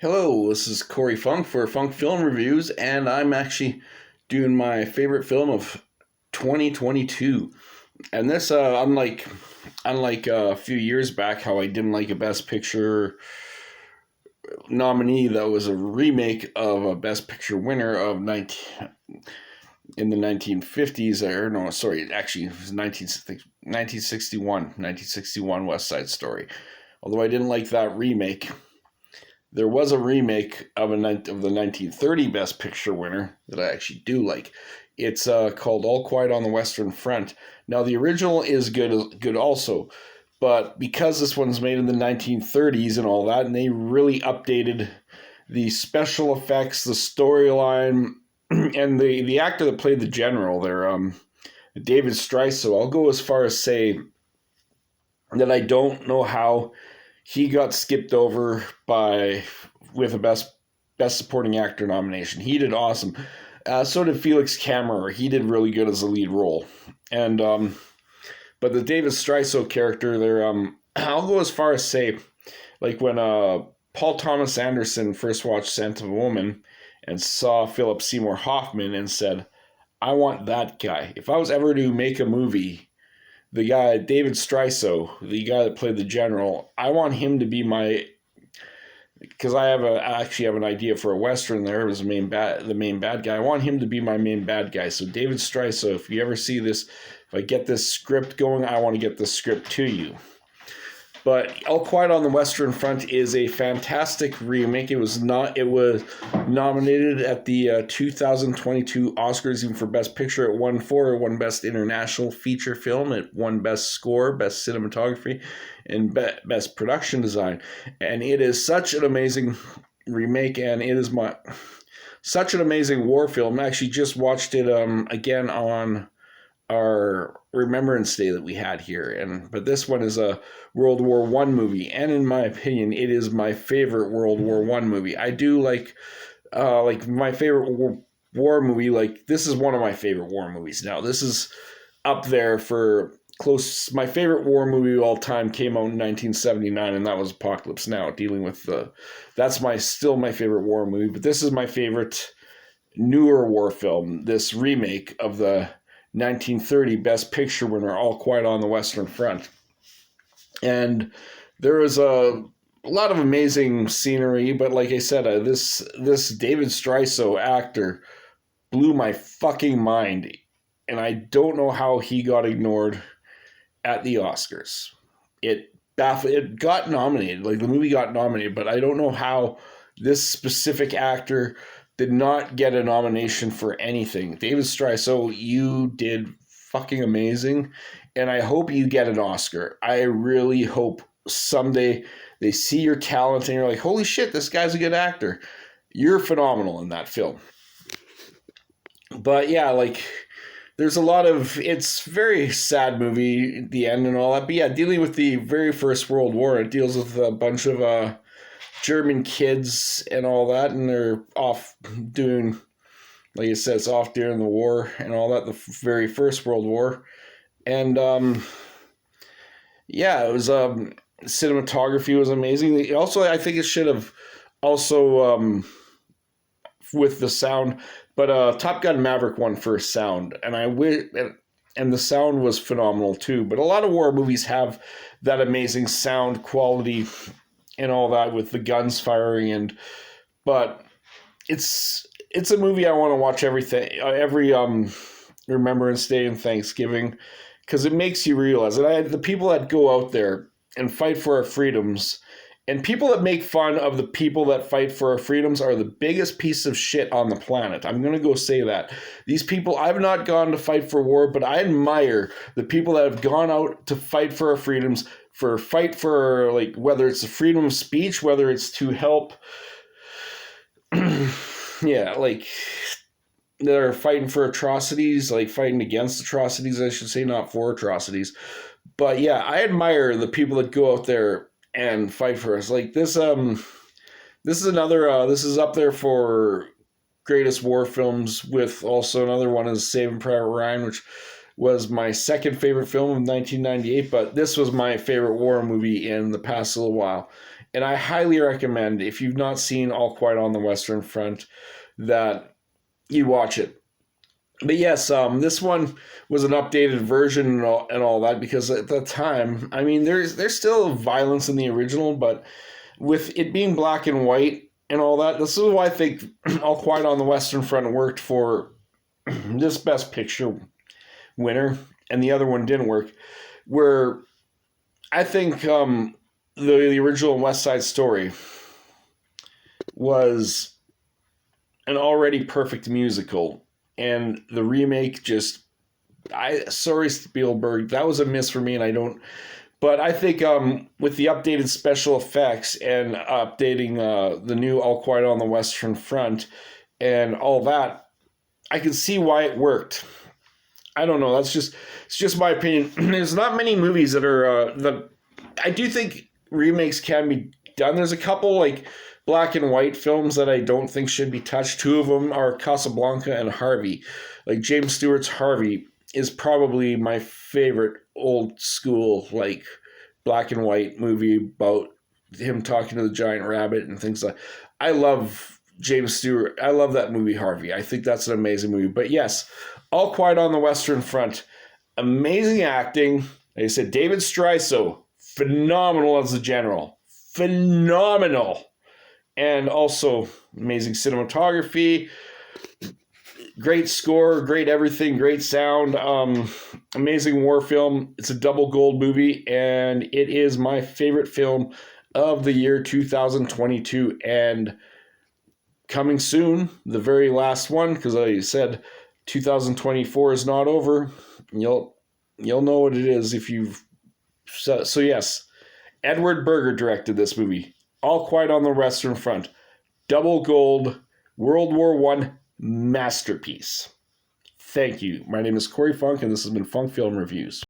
Hello, this is Corey Funk for Funk Film Reviews, and I'm actually doing my favorite film of 2022. And this, unlike a few years back, how I didn't like a Best Picture nominee that was a remake of a Best Picture winner of 19 in the 1950s. Or no, sorry, actually, it was 1961 West Side Story. Although I didn't like that remake. There was a remake of the 1930 Best Picture winner that I actually do like. It's called All Quiet on the Western Front. Now the original is good also, but because this one's made in the 1930s and all that, and they really updated the special effects, the storyline, and the actor that played the general there, David Striso. I'll go as far as say that I don't know how he got skipped over with a best supporting actor nomination. He did awesome. So did Felix Kammerer. He did really good as the lead role. And but the David Striso character there, I'll go as far as say, like when Paul Thomas Anderson first watched *Scent of a Woman* and saw Philip Seymour Hoffman and said, "I want that guy. If I was ever to make a movie, the guy, David Striso, the guy that played the general, I want him to be because I actually have an idea for a Western there as the main bad guy. I want him to be my main bad guy. So David Striso, if you ever see this, if I get this script going, I want to get this script to you. But All Quiet on the Western Front is a fantastic remake. It was nominated at the 2022 Oscars, even for Best Picture. It won Best International Feature Film. It won Best Score, Best Cinematography, and Best Production Design. And it is such an amazing remake, and it is such an amazing war film. I actually just watched it again on our Remembrance Day that we had here, but this one is a World War One movie, and in my opinion, it is my favorite World War One movie. I do like my favorite war movie. Like, this is one of my favorite war movies. Now, this is up there for close. My favorite war movie of all time came out in 1979, and that was Apocalypse Now. That's still my favorite war movie. But this is my favorite newer war film. This remake of the 1930 Best Picture winner, All Quiet on the Western Front. And there was a lot of amazing scenery, but like I said, this David Striso actor blew my fucking mind, and I don't know how he got ignored at the Oscars. It got nominated, like the movie got nominated, but I don't know how this specific actor did not get a nomination for anything. David Striso, you did fucking amazing, and I hope you get an Oscar. I really hope someday they see your talent and you're like, holy shit, this guy's a good actor. You're phenomenal in that film. But yeah, like, there's it's very sad movie at the end and all that. But yeah, dealing with the very first World War, it deals with a bunch of German kids and all that, and they're off doing, like it says, off during the war and all that, the very first World War. And yeah, it was cinematography was amazing. Also, I think it should have also with the sound, but Top Gun Maverick won for sound, and and the sound was phenomenal too. But a lot of war movies have that amazing sound quality and all that with the guns firing, but it's a movie I want to watch every Remembrance Day and Thanksgiving, because it makes you realize that the people that go out there and fight for our freedoms, and people that make fun of the people that fight for our freedoms, are the biggest piece of shit on the planet. I'm going to go say that. These people, I've not gone to fight for war, but I admire the people that have gone out to fight for our freedoms, fight for, like, whether it's the freedom of speech, whether it's to help, yeah, like, they're fighting for atrocities, like fighting against atrocities, I should say, not for atrocities. But yeah, I admire the people that go out there and fight for us. Like this is another this is up there for greatest war films, with also another one is Saving Private Ryan, which was my second favorite film of 1998, but this was my favorite war movie in the past little while. And I highly recommend, if you've not seen All Quiet on the Western Front, that you watch it. But yes, this one was an updated version and all that, because at the time, I mean, there's still violence in the original, but with it being black and white and all that, this is why I think All Quiet on the Western Front worked for this Best Picture winner, and the other one didn't work. Where I think the original West Side Story was an already perfect musical, and the remake just, sorry Spielberg, that was a miss for me, and I don't. But I think with the updated special effects and updating the new All Quiet on the Western Front and all that, I can see why it worked. I don't know. It's just my opinion. There's not many movies that are that I do think remakes can be done. There's a couple like black and white films that I don't think should be touched. Two of them are Casablanca and Harvey. Like James Stewart's Harvey is probably my favorite old school like black and white movie about him talking to the giant rabbit and things like. I love James Stewart. I love that movie Harvey. I think that's an amazing movie. But yes, All Quiet on the Western Front, amazing acting. Like I said, David Striso, phenomenal as the general, phenomenal, and also amazing cinematography. Great score, great everything, great sound, amazing war film. It's a double gold movie, and it is my favorite film of the year 2022. And coming soon, the very last one, because like I said, 2024 is not over. You'll know what it is if you've. So yes, Edward Berger directed this movie. All Quiet on the Western Front, double gold, World War I masterpiece. Thank you. My name is Corey Funk, and this has been Funk Film Reviews.